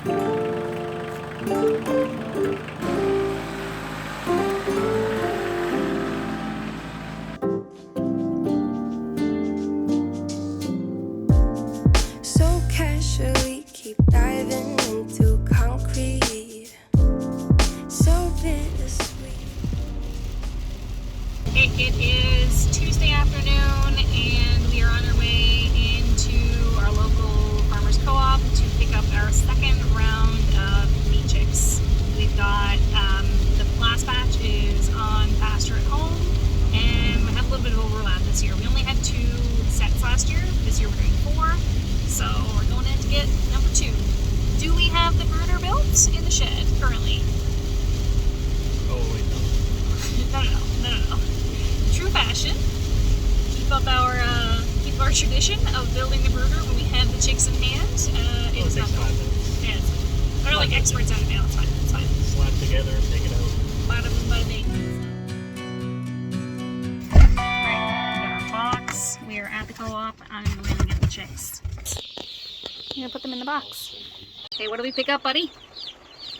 So casually keep diving into concrete. So bittersweet. It is Tuesday afternoon and we are on our way into our local farmers co-op to pick up our second round of meat chicks. We've got the last batch is on pasture at home and we have a little bit of overlap this year. We only had 2 sets last year. This year we're doing 4. So we're going in to get number 2. Do we have the brooder built in the shed currently? Oh, wait, no. No. True fashion. Keep our tradition of building the brooder when we have the chicks in hand. It is not done. Yeah, they're like experts at it now. It's fine. It's fine. Slap together and take it out. Bada bing. Alright, we got our box. We are at the co-op. I'm going to get the chicks. I'm gonna put them in the box. Okay, what do we pick up, buddy?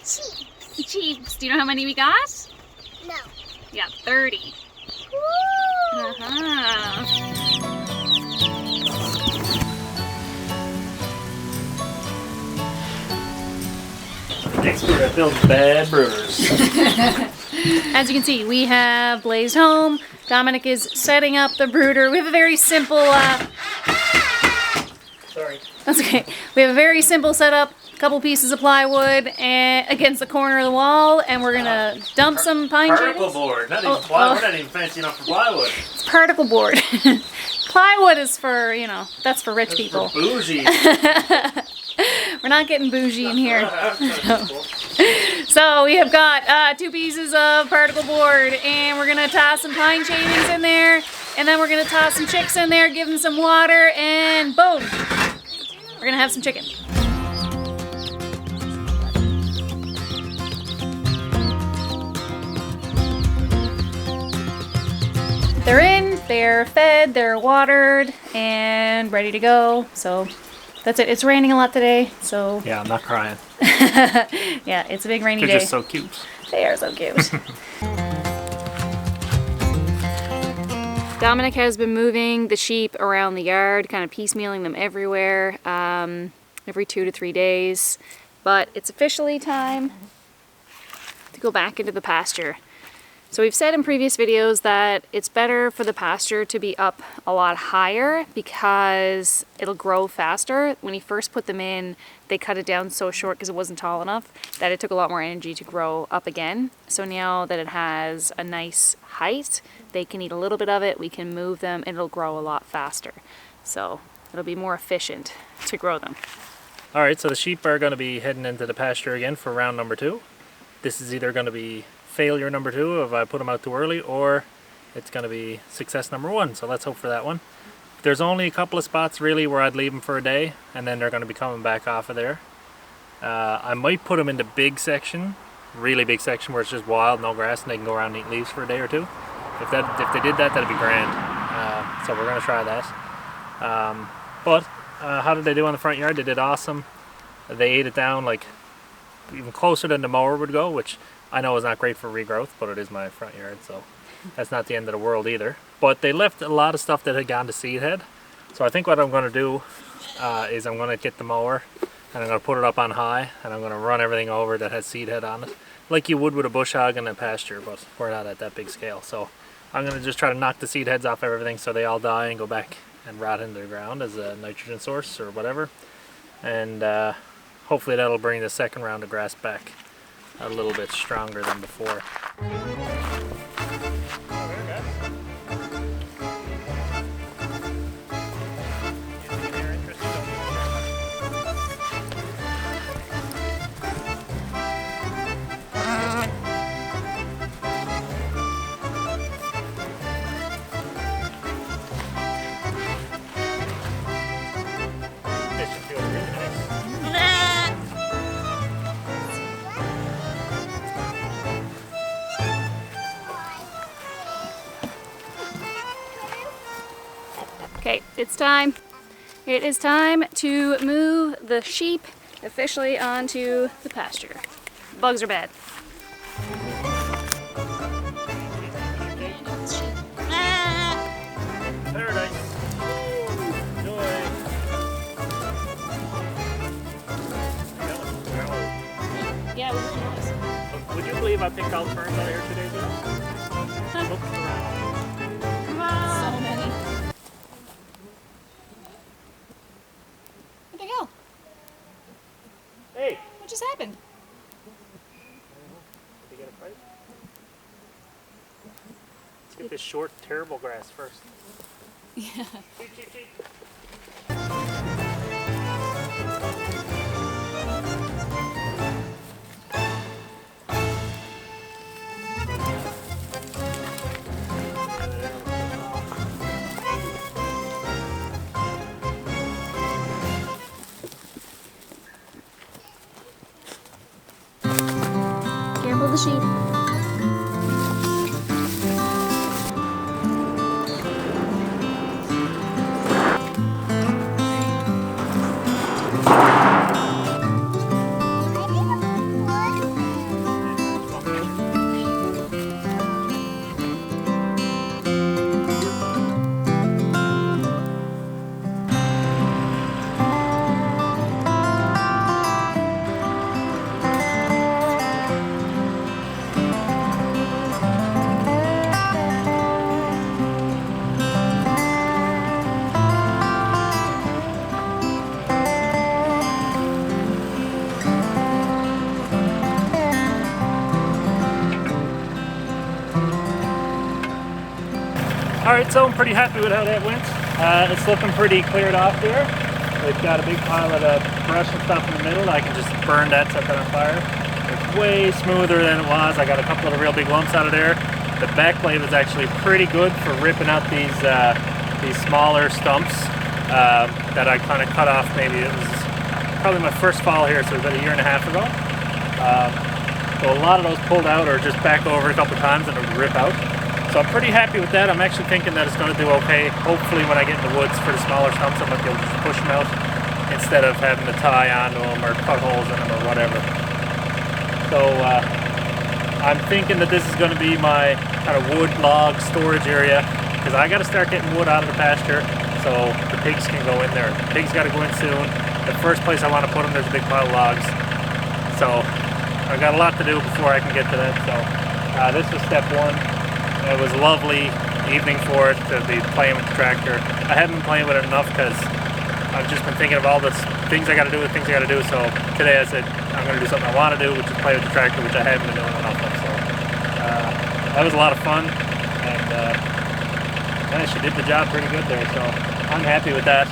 Sheep. Cheeks. Do you know how many we got? No. We got 30. Woo! Uh-huh. Expert at building bad brooders. As you can see, we have Blazed Home. Dominic is setting up the brooder. We have a very simple, Sorry. that's okay. We have a very simple setup. A couple pieces of plywood and against the corner of the wall, and we're gonna dump some pine Particle shavings. board. Not even plywood. We're not even fancy enough for plywood. It's particle board. Plywood is for, you know, that's for rich people. For bougie. We're not getting bougie in here. So we have got 2 pieces of particle board, and we're gonna toss some pine shavings in there, and then we're gonna toss some chicks in there, give them some water, and boom! We're gonna have some chicken. They're in, they're fed, they're watered, and ready to go. So that's it. It's raining a lot today, so Yeah, I'm not crying. yeah, it's a big rainy They're day. just so cute. They are so cute. Dominic has been moving the sheep around the yard, kind of piecemealing them everywhere, every 2 to 3 days. But it's officially time to go back into the pasture. So we've said in previous videos that it's better for the pasture to be up a lot higher because it'll grow faster. When he first put them in, they cut it down so short because it wasn't tall enough that it took a lot more energy to grow up again. So now that it has a nice height, they can eat a little bit of it, we can move them, and it'll grow a lot faster. So it'll be more efficient to grow them. Alright, so the sheep are going to be heading into the pasture again for round number 2. This is either going to be failure number 2 if I put them out too early, or it's going to be success number 1, so let's hope for that one. There's only a couple of spots really where I'd leave them for a day, and then they're going to be coming back off of there. I might put them into big section, really big section where it's just wild, no grass, and they can go around and eat leaves for a day or 2. If they did that, that'd be grand. So we're going to try that. But how did they do on the front yard? They did awesome. They ate it down like even closer than the mower would go, which I know is not great for regrowth, but it is my front yard, so that's not the end of the world either. But they left a lot of stuff that had gone to seed head. So I think what I'm going to do is I'm going to get the mower and I'm going to put it up on high and I'm going to run everything over that has seed head on it, like you would with a bush hog in a pasture, but we're not at that big scale. So I'm going to just try to knock the seed heads off everything so they all die and go back and rot into the ground as a nitrogen source or whatever. And hopefully that'll bring the second round of grass back a little bit stronger than before. This should feel really nice. Okay, it's time. It is time to move the sheep officially onto the pasture. Bugs are bad. Paradise. Enjoy. Yeah, we can notice. Would you believe I picked all the ferns out of here 2 days ago? Look around. So many. Where'd they go? Hey! What just happened? Did you get a fight? Let's get this short, terrible grass first. Yeah. Cheep, cheep, cheep. Careful the sheep. Alright, so I'm pretty happy with how that went. It's looking pretty cleared off here. We've got a big pile of the brush and stuff in the middle. I can just burn that, set that on fire. It's way smoother than it was. I got a couple of the real big lumps out of there. The back blade was actually pretty good for ripping out these smaller stumps that I kind of cut off. Maybe it was probably my first fall here, so about 1.5 years ago. So a lot of those pulled out or just back over a couple times and it would rip out. So I'm pretty happy with that. I'm actually thinking that it's going to do okay. Hopefully when I get in the woods for the smaller stumps, I'm going to be able to just push them out instead of having to tie onto them or cut holes in them or whatever. So I'm thinking that this is going to be my kind of wood log storage area because I got to start getting wood out of the pasture so the pigs can go in there. The pigs got to go in soon. The first place I want to put them, there's a big pile of logs. So I've got a lot to do before I can get to that. So this was step one. It was a lovely evening for it to be playing with the tractor. I haven't been playing with it enough because I've just been thinking of all the things I got to do, So today I said I'm going to do something I want to do, which is play with the tractor, which I haven't been doing enough of. So that was a lot of fun, and she did the job pretty good there. So I'm happy with that.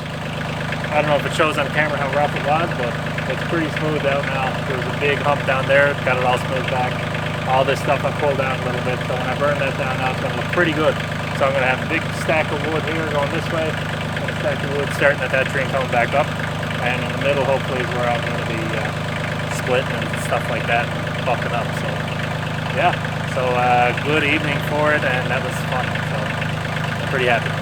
I don't know if it shows on camera how rough it was, but it's pretty smooth out now. There was a big hump down there, got it all smoothed back. All this stuff I pulled down a little bit, so when I burn that down now, it's going to look pretty good. So I'm going to have a big stack of wood here going this way, and a stack of wood starting at that tree and coming back up. And in the middle, hopefully, is where I'm going to be splitting and stuff like that, and bucking up. So, yeah. So, good evening for it, and that was fun. So, I'm pretty happy.